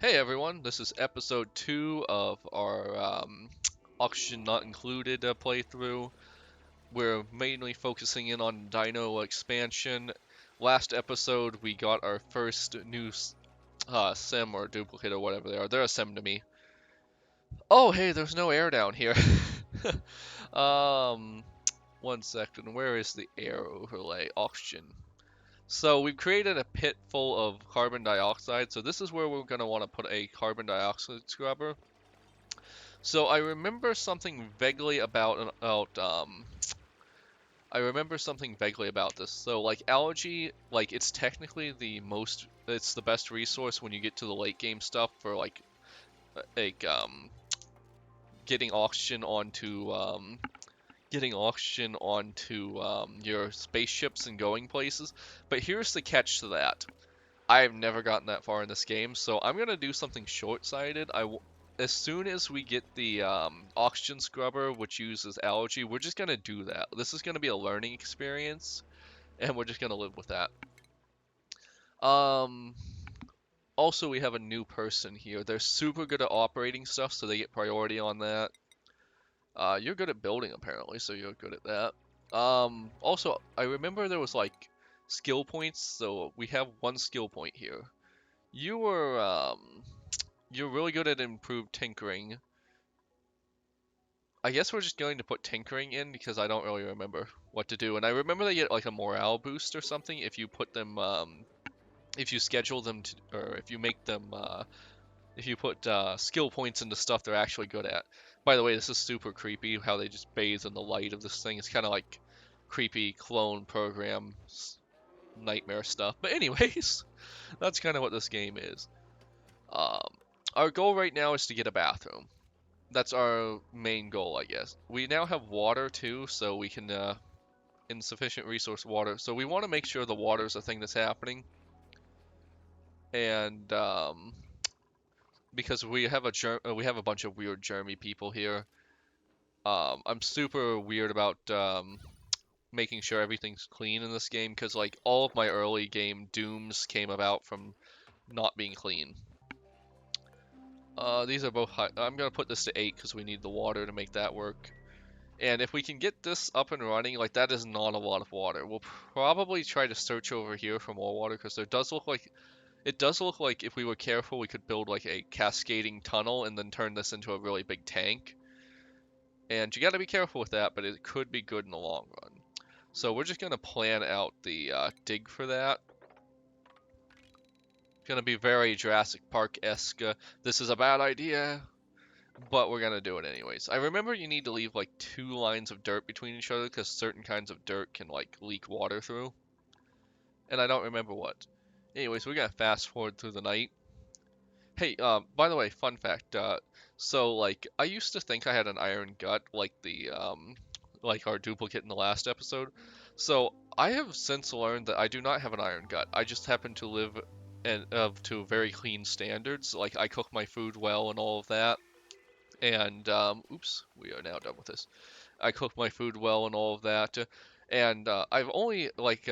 Hey everyone, this is episode 2 of our Oxygen Not Included playthrough. We're mainly focusing in on Dino expansion. Last episode we got our first new sim or duplicate or whatever they are. They're a sim to me. Oh hey, there's no air down here. um, one second, where is the air overlay? Oxygen. So we've created a pit full of carbon dioxide. So this is where we're going to want to put a carbon dioxide scrubber. So I remember something vaguely I remember something vaguely about this. So like algae, like it's technically it's the best resource when you get to the late game stuff for like getting oxygen onto your spaceships and going places. But here's the catch to that. I've never gotten that far in this game, so I'm gonna do something short-sighted. As soon as we get the oxygen scrubber, which uses algae, we're just gonna do that. This is gonna be a learning experience, and we're just gonna live with that. Um, Also, we have a new person here. They're super good at operating stuff, so they get priority on that. You're good at building, apparently, so you're good at that. Also, I remember there was like skill points, so we have one skill point here. You were You're really good at improved tinkering. I guess we're just going to put tinkering in because I don't really remember what to do. And I remember they get like a morale boost or something if you put them, if you schedule them to, or if you make them, if you put skill points into stuff they're actually good at. By the way, this is super creepy how they just bathe in the light of this thing. It's kind of like creepy clone program nightmare stuff. But anyways, that's kind of what this game is. Um, our goal right now is to get a bathroom. That's our main goal, I guess. We now have water too, so we can insufficient resource water. So we want to make sure the water is a thing that's happening, and because we have a bunch of weird germy people here. I'm super weird about making sure everything's clean in this game because like all of my early game dooms came about from not being clean. These are both high. I'm gonna put this to 8 because we need the water to make that work. And if we can get this up and running, like that is not a lot of water. We'll probably try to search over here for more water because it does look like if we were careful, we could build like a cascading tunnel and then turn this into a really big tank. And you got to be careful with that, but it could be good in the long run. So we're just gonna plan out the dig for that. It's gonna be very Jurassic Park-esque. This is a bad idea. But we're gonna do it anyways. I remember you need to leave like 2 lines of dirt between each other because certain kinds of dirt can like leak water through. And I don't remember what. Anyways, we're gonna fast forward through the night. Hey, by the way, fun fact. So like I used to think I had an iron gut, like like our duplicate in the last episode. So I have since learned that I do not have an iron gut. I just happen to live to very clean standards. Like I cook my food well and all of that. And oops, we are now done with this. I cook my food well and all of that. And I've only like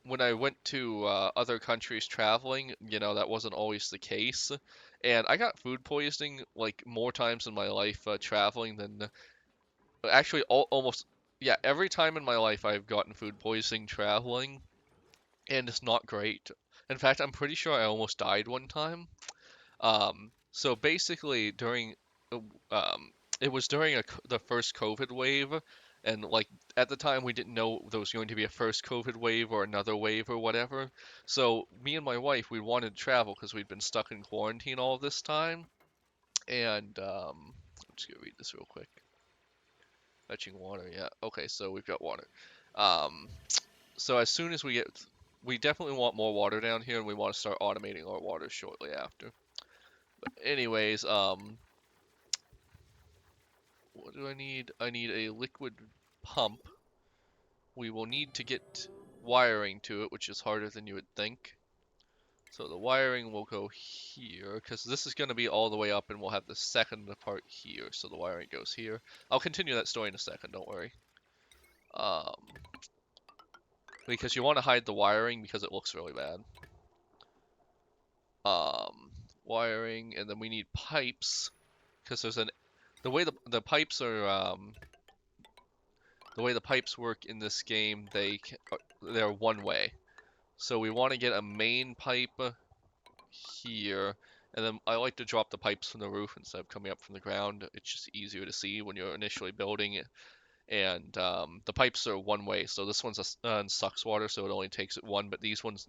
when I went to other countries traveling, that wasn't always the case. And I got food poisoning like more times in my life traveling than actually almost yeah, every time in my life I've gotten food poisoning traveling, and it's not great. In fact, I'm pretty sure I almost died one time. So basically, uh, um, it was during the first COVID wave, and like at the time we didn't know there was going to be a first COVID wave or another wave or whatever. So me and my wife, we wanted to travel because we'd been stuck in quarantine all this time. And I'm just gonna read this real quick. Fetching water, yeah. Okay, so we've got water. Um, so as soon as we definitely want more water down here, and we want to start automating our water shortly after. Anyways, what do I need? I need a liquid pump. We will need to get wiring to it, which is harder than you would think. So the wiring will go here, because this is going to be all the way up, and we'll have the second part here, so the wiring goes here. I'll continue that story in a second, don't worry. Um, because you want to hide the wiring because it looks really bad. Um, wiring, and then we need pipes because there's an the way the pipes are the way the pipes work in this game, they're one way. So we want to get a main pipe here, and then I like to drop the pipes from the roof instead of coming up from the ground. It's just easier to see when you're initially building it. And the pipes are one way, so this one's sucks water, so it only takes it one. But these ones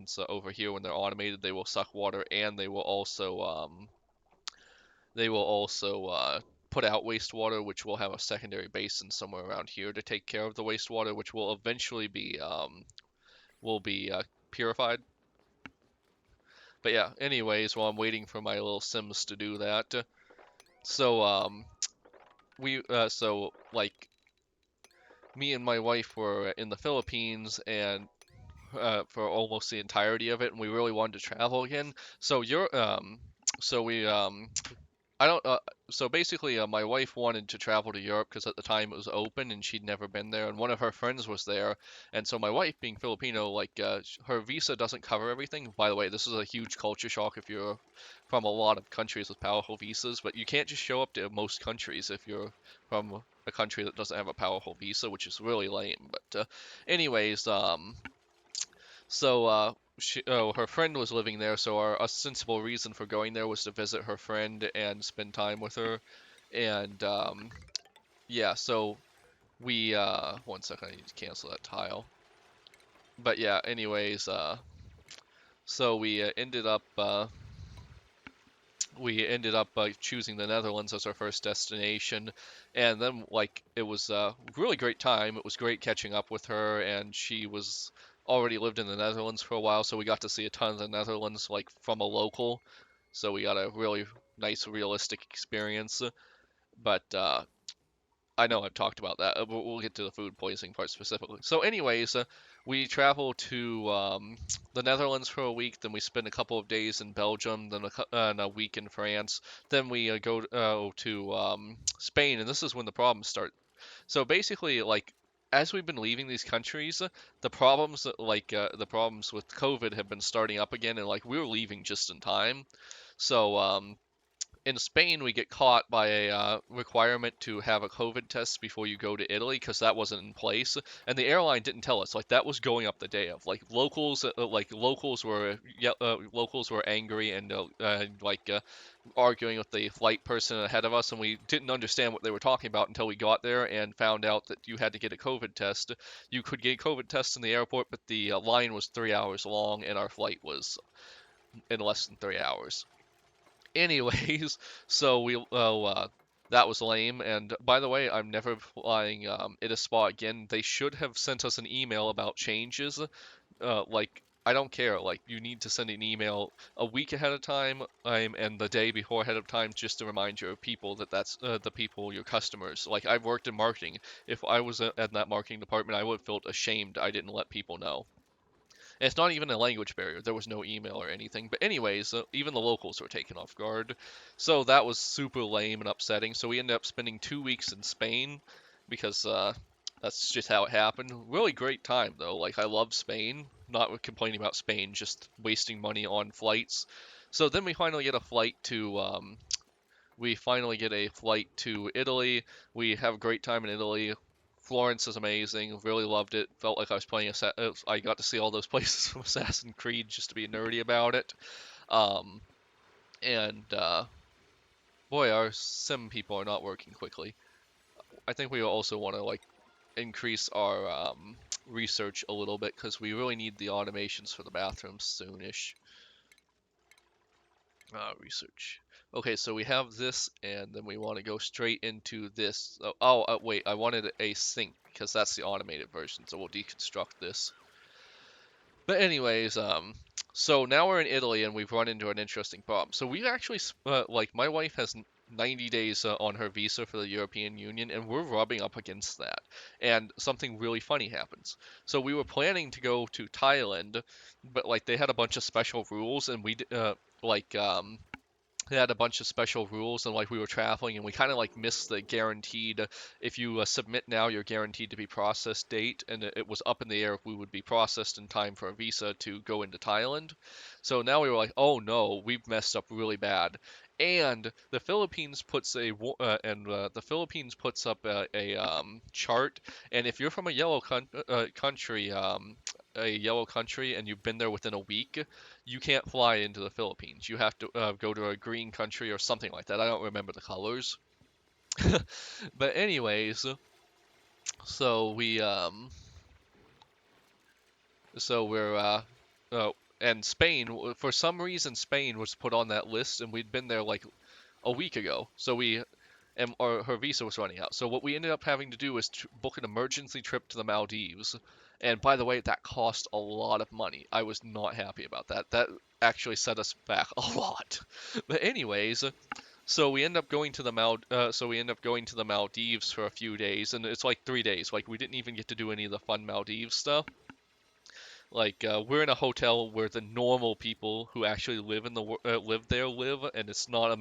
so over here, when they're automated, they will suck water, and they will also put out wastewater, which will have a secondary basin somewhere around here to take care of the wastewater, which will eventually be purified. But yeah, anyways, while I'm waiting for my little Sims to do that, so like me and my wife were in the Philippines and for almost the entirety of it, and we really wanted to travel again. So you're so we I don't. So basically, my wife wanted to travel to Europe because at the time it was open and she'd never been there, and one of her friends was there. And so my wife, being Filipino, like her visa doesn't cover everything. By the way, this is a huge culture shock if you're from a lot of countries with powerful visas, but you can't just show up to most countries if you're from a country that doesn't have a powerful visa, which is really lame. But anyways, her friend was living there, so our sensible reason for going there was to visit her friend and spend time with her. And yeah, so one second, I need to cancel that tile. But yeah, anyways, so we ended up choosing the Netherlands as our first destination, and then like it was a really great time. It was great catching up with her, and she was already lived in the Netherlands for a while, so we got to see a ton of the Netherlands like from a local. So we got a really nice, realistic experience. But I know I've talked about that, but we'll get to the food poisoning part specifically. So, anyways, we travel to the Netherlands for a week, then we spend a couple of days in Belgium, then a week in France, then we go to Spain, and this is when the problems start. So basically, like as we've been leaving these countries, the problems with COVID have been starting up again, and like we were leaving just in time. So in Spain, we get caught by a requirement to have a COVID test before you go to Italy because that wasn't in place, and the airline didn't tell us. Like that was going up the day of. Locals were angry and arguing with the flight person ahead of us, and we didn't understand what they were talking about until we got there and found out that you had to get a COVID test. You could get a COVID test in the airport, but the line was 3 hours long, and our flight was in less than 3 hours. Anyways, so that was lame. And by the way, I'm never flying it a spa again. They should have sent us an email about changes. I don't care. Like, you need to send an email a week ahead of time, and the day before ahead of time, just to remind your people that that's the people, your customers. Like, I've worked in marketing. If I was in that marketing department, I would have felt ashamed I didn't let people know. And it's not even a language barrier. There was no email or anything. But anyways, even the locals were taken off guard. So that was super lame and upsetting. So we ended up spending 2 weeks in Spain because that's just how it happened. Really great time though. Like I love Spain. Not complaining about Spain, just wasting money on flights. So then we finally get a flight to Italy. We have a great time in Italy. Florence is amazing. Really loved it. Felt like I was playing I got to see all those places from Assassin's Creed just to be nerdy about it. Um, and boy, our sim people are not working quickly. I think we also want to like increase our research a little bit because we really need the automations for the bathrooms soonish. Research. Okay, so we have this, and then we want to go straight into this. Wait, I wanted a sink because that's the automated version, so we'll deconstruct this. But anyways, so now we're in Italy, and we've run into an interesting problem. So we actually, my wife has 90 days on her visa for the European Union, and we're rubbing up against that. And something really funny happens. So we were planning to go to Thailand, but like they had a bunch of special rules, and like They had a bunch of special rules, and like we were traveling and we kind of like missed the guaranteed, if you submit now, you're guaranteed to be processed date, and it was up in the air if we would be processed in time for a visa to go into Thailand. So now we were like, oh no, we've messed up really bad. And the Philippines puts the Philippines puts up a chart, and if you're from a country, a yellow country, and you've been there within a week, you can't fly into the Philippines. You have to go to a green country or something like that. I don't remember the colors. But anyways, so we so we're oh, and Spain, for some reason Spain was put on that list, and we'd been there like a week ago. So we and or her visa was running out. So what we ended up having to do was book an emergency trip to the Maldives. And by the way, that cost a lot of money. I was not happy about that. That actually set us back a lot. But anyways, so we end up going to the Maldives for a few days, and it's like 3 days. Like we didn't even get to do any of the fun Maldives stuff. Like we're in a hotel where the normal people who actually live there live, and it's not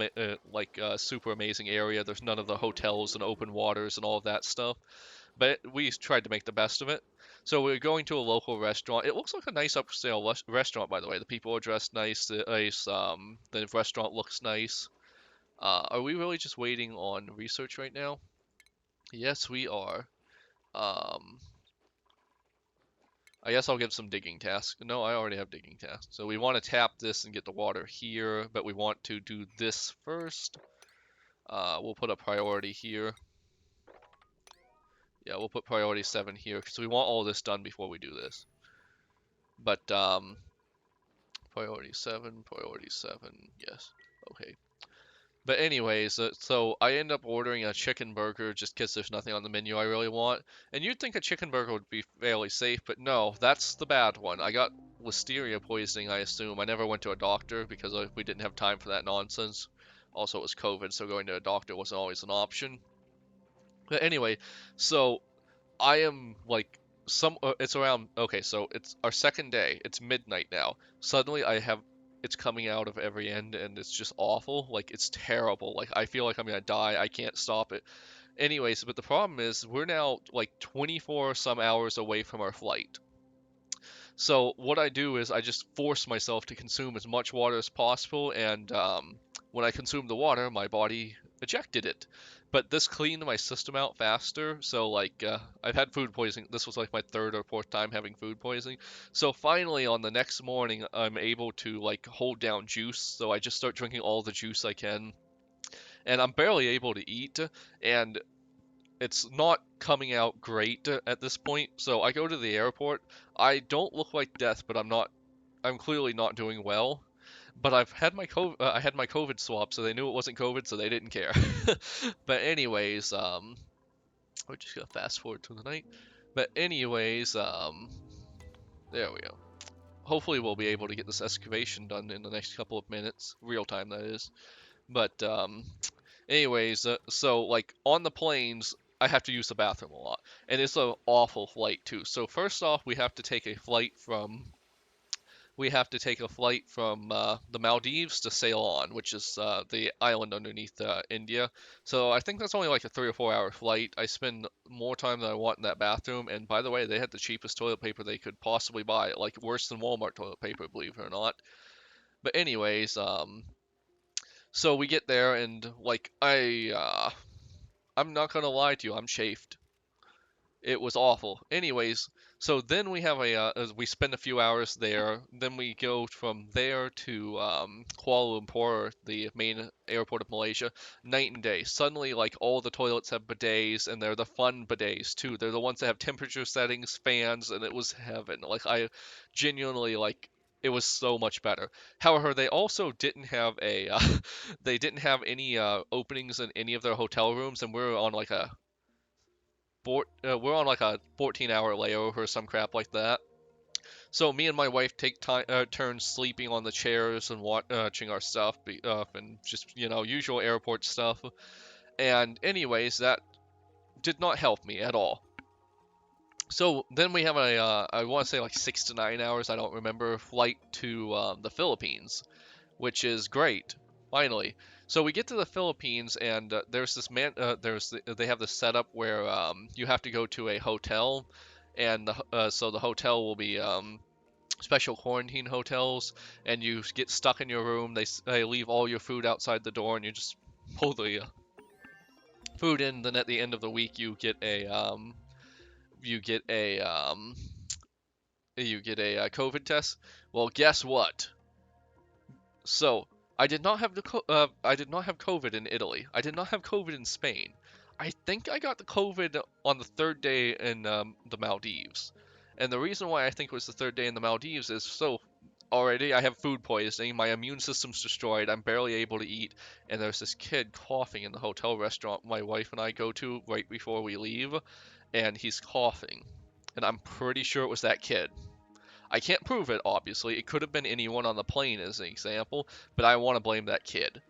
like a super amazing area. There's none of the hotels and open waters and all of that stuff. But we tried to make the best of it. So we're going to a local restaurant. It looks like a nice upscale restaurant, by the way. The people are dressed nice. The restaurant looks nice. Are we really just waiting on research right now? Yes, we are. Um, I guess I'll give some digging tasks. No, I already have digging tasks. So we want to tap this and get the water here, but we want to do this first. We'll put a priority here. Yeah, we'll put priority 7 here because we want all this done before we do this. But priority 7, yes. Okay. But anyways, so I end up ordering a chicken burger just because there's nothing on the menu I really want. And you'd think a chicken burger would be fairly safe, but no, that's the bad one. I got listeria poisoning, I assume. I never went to a doctor because we didn't have time for that nonsense. Also, it was COVID, so going to a doctor wasn't always an option. But anyway, so I am like it's around okay, so it's our second day. It's midnight now. Suddenly it's coming out of every end and it's just awful. Like it's terrible. Like I feel like I'm gonna die. I can't stop it. Anyways, but the problem is we're now like 24 some hours away from our flight. So what I do is I just force myself to consume as much water as possible, and when I consumed the water, my body ejected it. But this cleaned my system out faster. So like I've had food poisoning. This was like my third or fourth time having food poisoning. So finally, on the next morning, I'm able to like hold down juice. So I just start drinking all the juice I can, and I'm barely able to eat. And it's not coming out great at this point. So I go to the airport. I don't look like death, but I'm clearly not doing well. But I had my COVID swab, so they knew it wasn't COVID, so they didn't care. But anyways, we're just gonna fast forward to the night. But anyways, there we go. Hopefully we'll be able to get this excavation done in the next couple of minutes, real time that is. But anyways, so like on the planes, I have to use the bathroom a lot, and it's an awful flight too. So first off, we have to take a flight from the Maldives to Ceylon, which is the island underneath India. So I think that's only like a 3 or 4 hour flight. I spend more time than I want in that bathroom. And by the way, they had the cheapest toilet paper they could possibly buy, like worse than Walmart toilet paper, believe it or not. But anyways, so we get there and like I'm not gonna lie to you, I'm chafed. It was awful. Anyways, so then we spend a few hours there. Then we go from there to Kuala Lumpur, the main airport of Malaysia, night and day. Suddenly, like all the toilets have bidets, and they're the fun bidets too. They're the ones that have temperature settings, fans, and it was heaven. Like I genuinely like. It was so much better. However, they also didn't have they didn't have any openings in any of their hotel rooms, and we're on like a 14-hour layover or some crap like that. So me and my wife take turns sleeping on the chairs and watching our stuff and just usual airport stuff. And anyways, that did not help me at all. So then we have I want to say like 6 to 9 hours, I don't remember, flight to the Philippines, which is great. Finally. So we get to the Philippines, and there's this man. They have this setup where you have to go to a hotel, and so the hotel will be special quarantine hotels, and you get stuck in your room. They leave all your food outside the door, and you just pull the food in. Then at the end of the week, you get a COVID test. Well, guess what? So I did not have COVID in Italy. I did not have COVID in Spain. I think I got the COVID on the third day in the Maldives. And the reason why I think it was the third day in the Maldives is already I have food poisoning. My immune system's destroyed. I'm barely able to eat. And there's this kid coughing in the hotel restaurant my wife and I go to right before we leave. And he's coughing. And I'm pretty sure it was that kid. I can't prove it, obviously. It could have been anyone on the plane, as an example, but I want to blame that kid.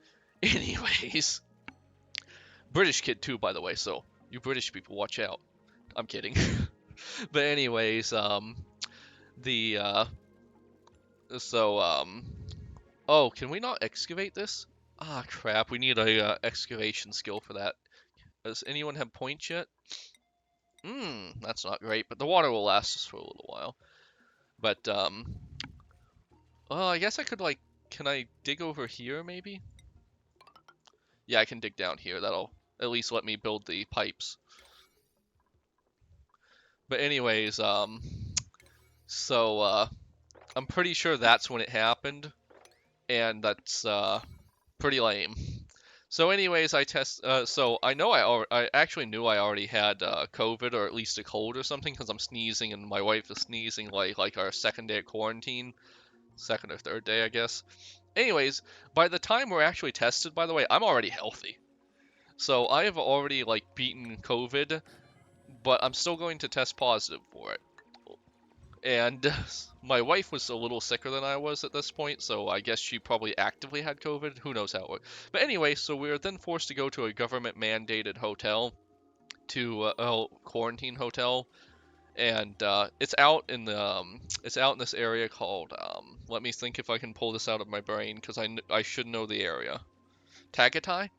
Anyways, British kid too, by the way. So you British people, watch out. I'm kidding. But anyways, the so oh, can we not excavate this? Ah, crap. We need a excavation skill for that. Does anyone have points yet? That's not great, but the water will last us for a little while. But oh, I guess I could like, can I dig over here maybe? Yeah, I can dig down here. That'll at least let me build the pipes. But anyways, so I'm pretty sure that's when it happened, and that's pretty lame. So anyways, so I know I actually knew I already had COVID, or at least a cold or something, because I'm sneezing and my wife is sneezing like our second day of quarantine, second or third day, I guess. Anyways, by the time we're actually tested, by the way, I'm already healthy. So I have already like beaten COVID, but I'm still going to test positive for it. And my wife was a little sicker than I was at this point, so I guess she probably actively had COVID. Who knows how it worked. But anyway, so we were then forced to go to a government mandated hotel, to a quarantine hotel, and it's out in this area called let me think if I can pull this out of my brain, because I should know the area. Tagatai.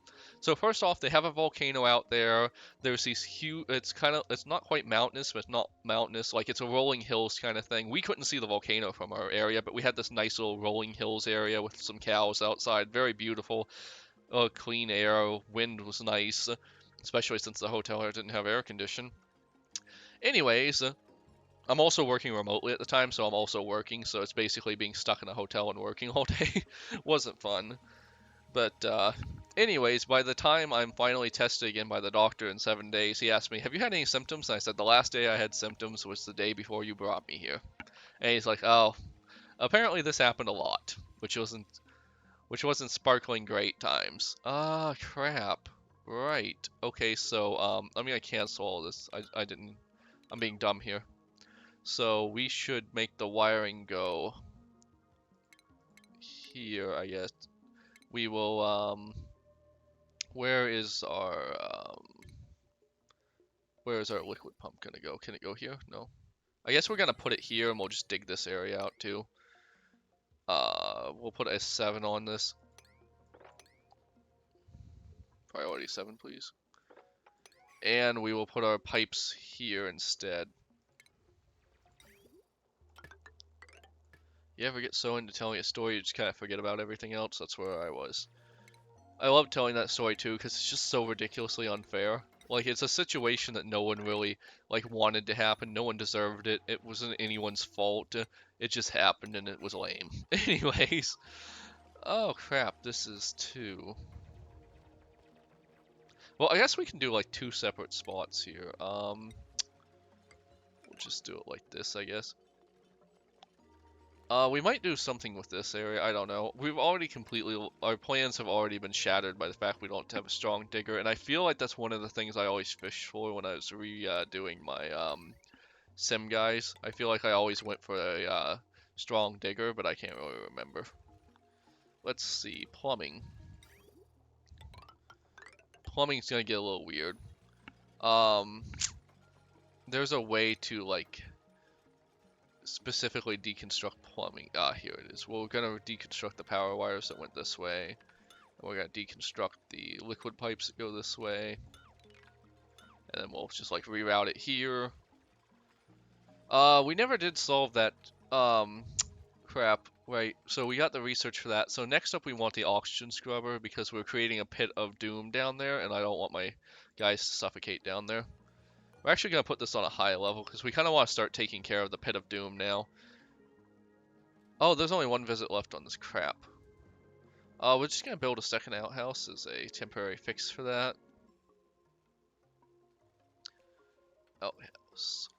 So first off, they have a volcano out there. There's these huge. It's not quite mountainous, but it's not mountainous. Like it's a rolling hills kind of thing. We couldn't see the volcano from our area, but we had this nice little rolling hills area with some cows outside. Very beautiful. Clean air. Wind was nice, especially since the hotel didn't have air condition. Anyways, I'm also working remotely at the time, so I'm also working. So it's basically being stuck in a hotel and working all day. Wasn't fun. But anyways, by the time I'm finally tested again by the doctor in 7 days, he asked me, "Have you had any symptoms?" And I said, "The last day I had symptoms was the day before you brought me here." And he's like, "Oh, apparently this happened a lot, which wasn't sparkling great times." Ah, crap. Right. Okay, so I'm gonna cancel all this. I didn't. I'm being dumb here. So we should make the wiring go here, I guess. We will where is our liquid pump gonna go? Can it go here? No. I guess we're gonna put it here and we'll just dig this area out too. We'll put a 7 on this. Priority 7, please. And we will put our pipes here instead. You ever get so into telling a story you just kind of forget about everything else? That's where I was. I love telling that story too because it's just so ridiculously unfair. Like, it's a situation that no one really, like, wanted to happen. No one deserved it. It wasn't anyone's fault. It just happened and it was lame. Anyways. Oh, crap. This is 2. Well, I guess we can do, like, 2 separate spots here. We'll just do it like this, I guess. We might do something with this area, I don't know. Our plans have already been shattered by the fact we don't have a strong digger, and I feel like that's one of the things I always fished for when I was redoing my sim guys. I feel like I always went for a strong digger, but I can't really remember. Let's see, plumbing. Plumbing's gonna get a little weird. There's a way to, like, specifically deconstruct plumbing. Ah, here it is. Well, we're gonna deconstruct the power wires that went this way. And we're gonna deconstruct the liquid pipes that go this way. And then we'll just like reroute it here. We never did solve that crap, right? So we got the research for that. So next up we want the oxygen scrubber because we're creating a pit of doom down there and I don't want my guys to suffocate down there. We're actually going to put this on a high level because we kind of want to start taking care of the pit of doom now. Oh, there's only one visit left on this crap. We're just going to build a second outhouse as a temporary fix for that. Outhouse.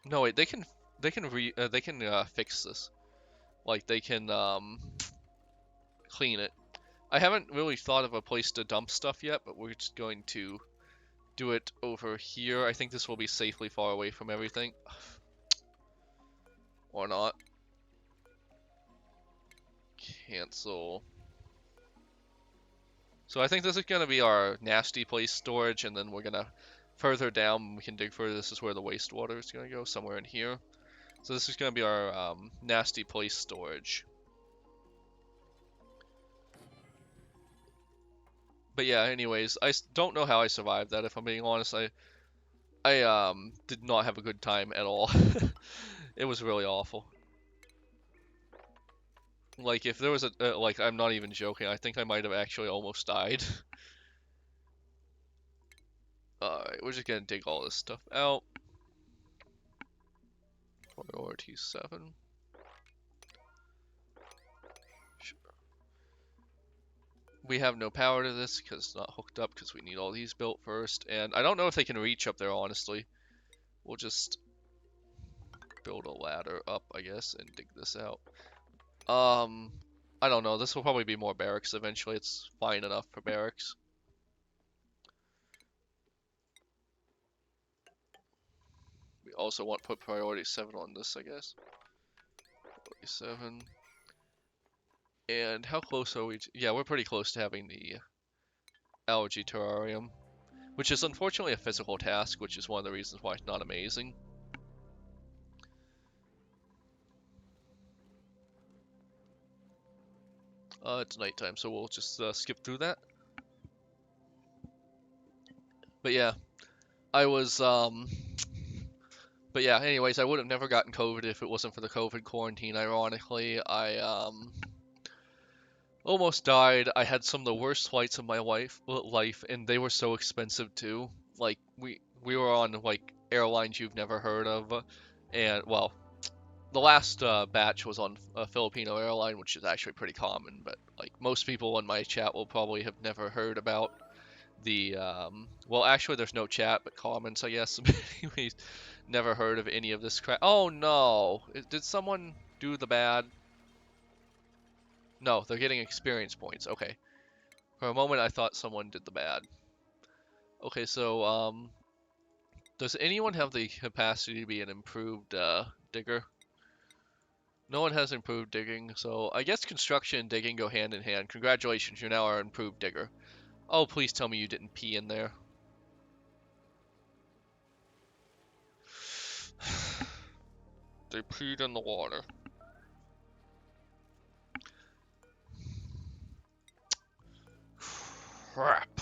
No, wait, they can fix this. Like they can clean it. I haven't really thought of a place to dump stuff yet, but we're just going to do it over here. I think this will be safely far away from everything. Or not. Cancel. So I think this is going to be our nasty place storage, and then we're going to further down, we can dig further. This is where the wastewater is going to go, somewhere in here. So this is going to be our nasty place storage. But yeah, anyways, I don't know how I survived that, if I'm being honest. I did not have a good time at all. It was really awful. Like, if there was a, like, I'm not even joking, I think I might have actually almost died. Alright, we're just gonna dig all this stuff out. Priority 7. Sure. We have no power to this because it's not hooked up because we need all these built first. And I don't know if they can reach up there, honestly. We'll just build a ladder up, I guess, and dig this out. I don't know. This will probably be more barracks eventually. It's fine enough for barracks. We also want to put priority 7 on this, I guess. Priority 7. And how close are we to... Yeah, we're pretty close to having the algae terrarium, which is unfortunately a physical task, which is one of the reasons why it's not amazing. It's nighttime, so we'll just skip through that. But yeah, but yeah, anyways, I would have never gotten COVID if it wasn't for the COVID quarantine, ironically. I almost died. I had some of the worst flights of my life, and they were so expensive too. Like, we were on, like, airlines you've never heard of, and, well, the last batch was on a Filipino airline, which is actually pretty common, but, like, most people in my chat will probably have never heard about the, well, actually, there's no chat, but comments, I guess. Anyways, never heard of any of this crap. Oh, no! Did someone do the bad? No, they're getting experience points. Okay. For a moment, I thought someone did the bad. Okay, so, does anyone have the capacity to be an improved, digger? No one has improved digging, so I guess construction and digging go hand in hand. Congratulations, you're now our improved digger. Oh, please tell me you didn't pee in there. They peed in the water. Crap.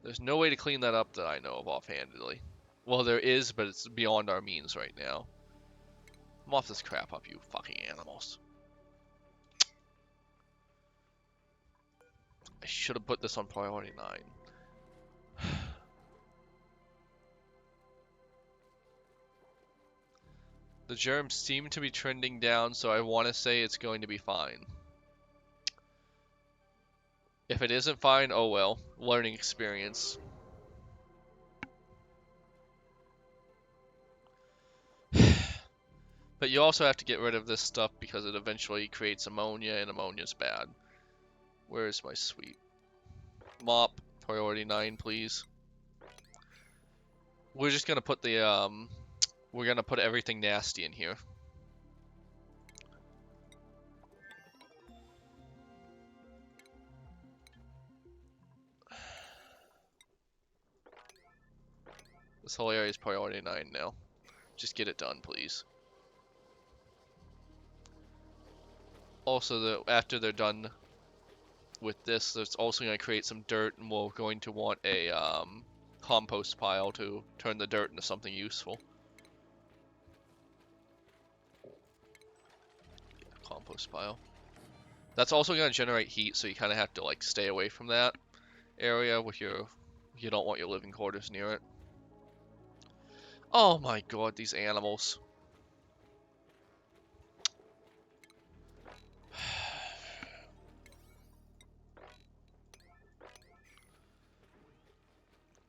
There's no way to clean that up that I know of offhandedly. Well, there is, but it's beyond our means right now. Mop this crap up, you fucking animals. I should have put this on priority 9. The germs seem to be trending down, so I want to say it's going to be fine. If it isn't fine, oh well. Learning experience. But you also have to get rid of this stuff because it eventually creates ammonia, and ammonia's bad. Where is my sweep? Mop, priority 9, please. We're just gonna put the, we're gonna put everything nasty in here. This whole area is priority 9 now. Just get it done, please. Also, after they're done with this, it's also going to create some dirt, and we're going to want a compost pile to turn the dirt into something useful. Compost pile. That's also going to generate heat, so you kind of have to like stay away from that area with your. You don't want your living quarters near it. Oh my god, these animals.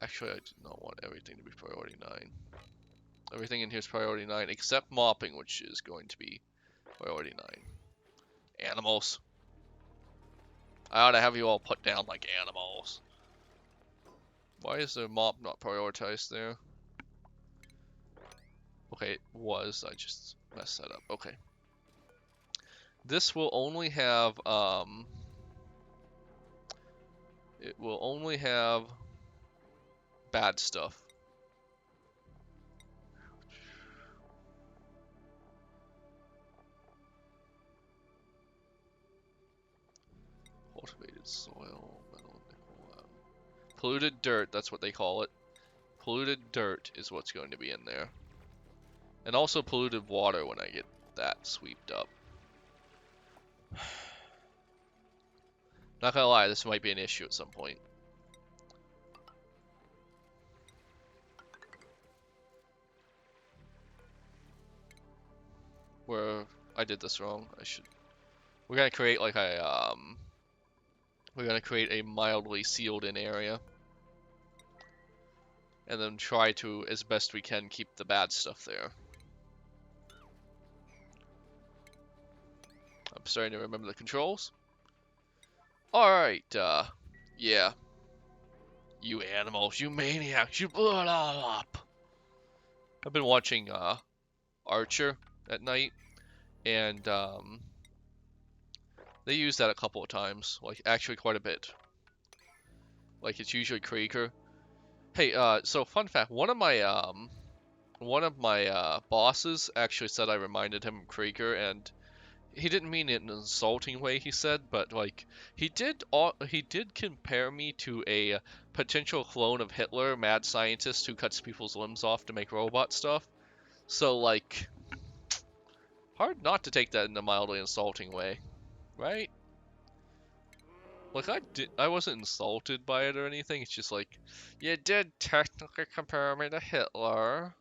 Actually, I do not want everything to be priority 9. Everything in here is priority 9, except mopping, which is going to be priority 9. Animals. I ought to have you all put down like animals. Why is the mop not prioritized there? Okay, it was. I just messed that up. Okay. This will only have, it will only have bad stuff. Cultivated soil, metal, nickel, polluted dirt, that's what they call it. Polluted dirt is what's going to be in there. And also polluted water when I get that sweeped up. Not gonna lie, this might be an issue at some point. Where I did this wrong. We're gonna create like a we're gonna create a mildly sealed in area. And then try to, as best we can, keep the bad stuff there. I'm starting to remember the controls. Alright, yeah. You animals, you maniacs, you blew it all up. I've been watching, Archer at night, and, they use that a couple of times, like, actually quite a bit. Like, it's usually Krieger. Hey, so fun fact, one of my bosses actually said I reminded him of Krieger, and he didn't mean it in an insulting way, he said, but like he did compare me to a potential clone of Hitler, mad scientist who cuts people's limbs off to make robot stuff. So like hard not to take that in a mildly insulting way, right? Like I wasn't insulted by it or anything. It's just like you did technically compare me to Hitler.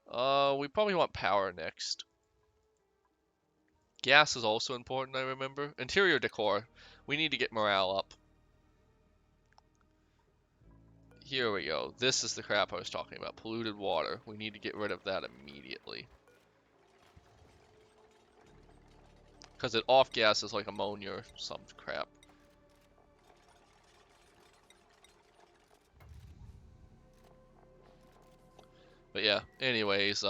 We probably want power next. Gas is also important, I remember. Interior decor. We need to get morale up. Here we go. This is the crap I was talking about. Polluted water. We need to get rid of that immediately. Because it off-gases like ammonia or some crap. But yeah, anyways,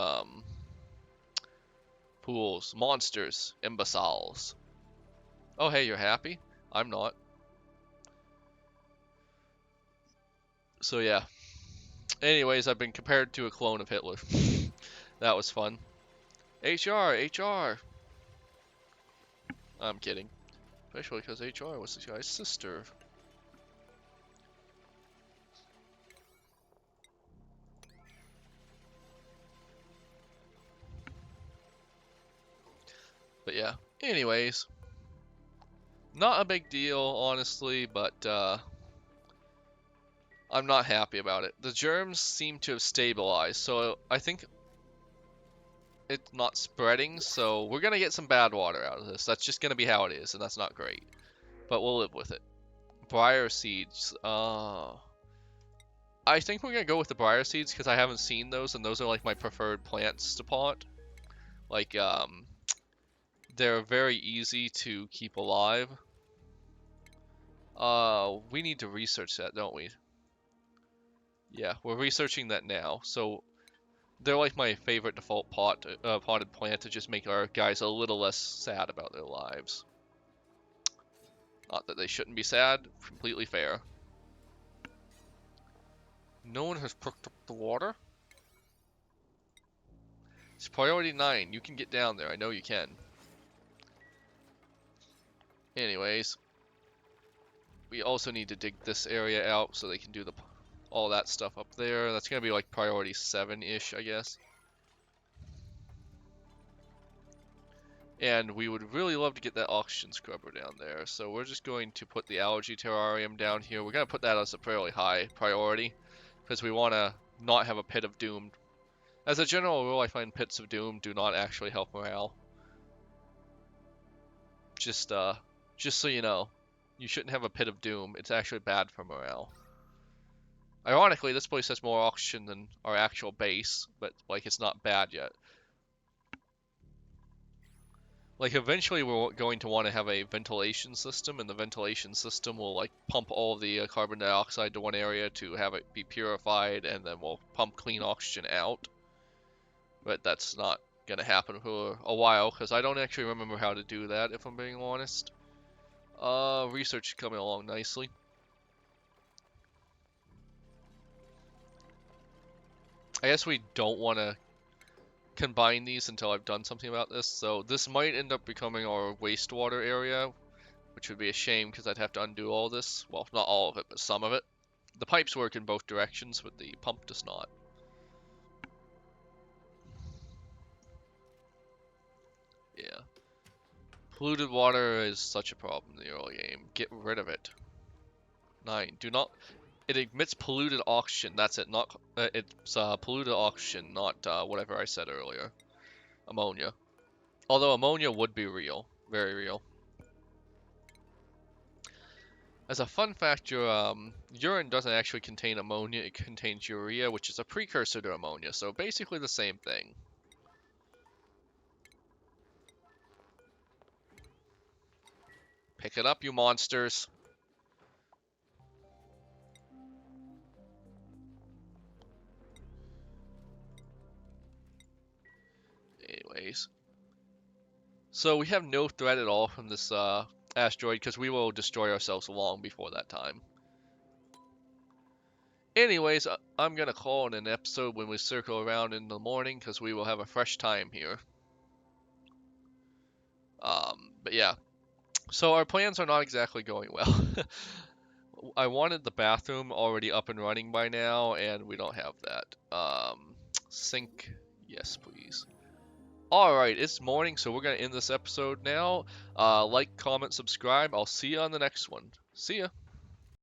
pools, monsters, imbeciles. Oh hey, you're happy? I'm not. So yeah. Anyways, I've been compared to a clone of Hitler. That was fun. HR, HR. I'm kidding. Especially because HR was this guy's sister. But yeah, anyways. Not a big deal, honestly, but I'm not happy about it. The germs seem to have stabilized, so I think it's not spreading, so we're gonna get some bad water out of this. That's just gonna be how it is, and that's not great. But we'll live with it. Briar seeds. I think we're gonna go with the briar seeds because I haven't seen those, and those are like my preferred plants to pot. Like, they're very easy to keep alive. We need to research that, don't we? Yeah, we're researching that now. So they're like my favorite default potted plant to just make our guys a little less sad about their lives. Not that they shouldn't be sad, completely fair. No one has picked up the water? It's priority 9. You can get down there. I know you can. Anyways, We also need to dig this area out so they can do all that stuff up there. That's gonna be like priority 7-ish, I guess. And we would really love to get that oxygen scrubber down there. So we're just going to put the algae terrarium down here. We're going to put that as a fairly high priority because we want to not have a pit of doom. As a general rule, I find pits of doom do not actually help morale. Just so you know, you shouldn't have a pit of doom. It's actually bad for morale. Ironically, this place has more oxygen than our actual base, but like it's not bad yet. Like eventually we're going to want to have a ventilation system, and the ventilation system will like pump all the carbon dioxide to one area to have it be purified, and then we'll pump clean oxygen out. But that's not gonna happen for a while because I don't actually remember how to do that, if I'm being honest. Research is coming along nicely. I guess we don't want to combine these until I've done something about this, so this might end up becoming our wastewater area, which would be a shame because I'd have to undo all this. Well, not all of it, but some of it. The pipes work in both directions, but the pump does not. Yeah. Polluted water is such a problem in the early game. Get rid of it. 9. Do not... It emits polluted oxygen. That's it. Not it's polluted oxygen, not whatever I said earlier. Ammonia. Although ammonia would be real. Very real. As a fun fact, your urine doesn't actually contain ammonia. It contains urea, which is a precursor to ammonia. So basically the same thing. Pick it up, you monsters. Anyways. So we have no threat at all from this asteroid because we will destroy ourselves long before that time. Anyways, I'm going to call it an episode when we circle around in the morning because we will have a fresh time here. But yeah. So our plans are not exactly going well. I wanted the bathroom already up and running by now, and we don't have that. Sink. Yes, please. Alright, it's morning, so we're going to end this episode now. Like, comment, subscribe. I'll see you on the next one. See ya.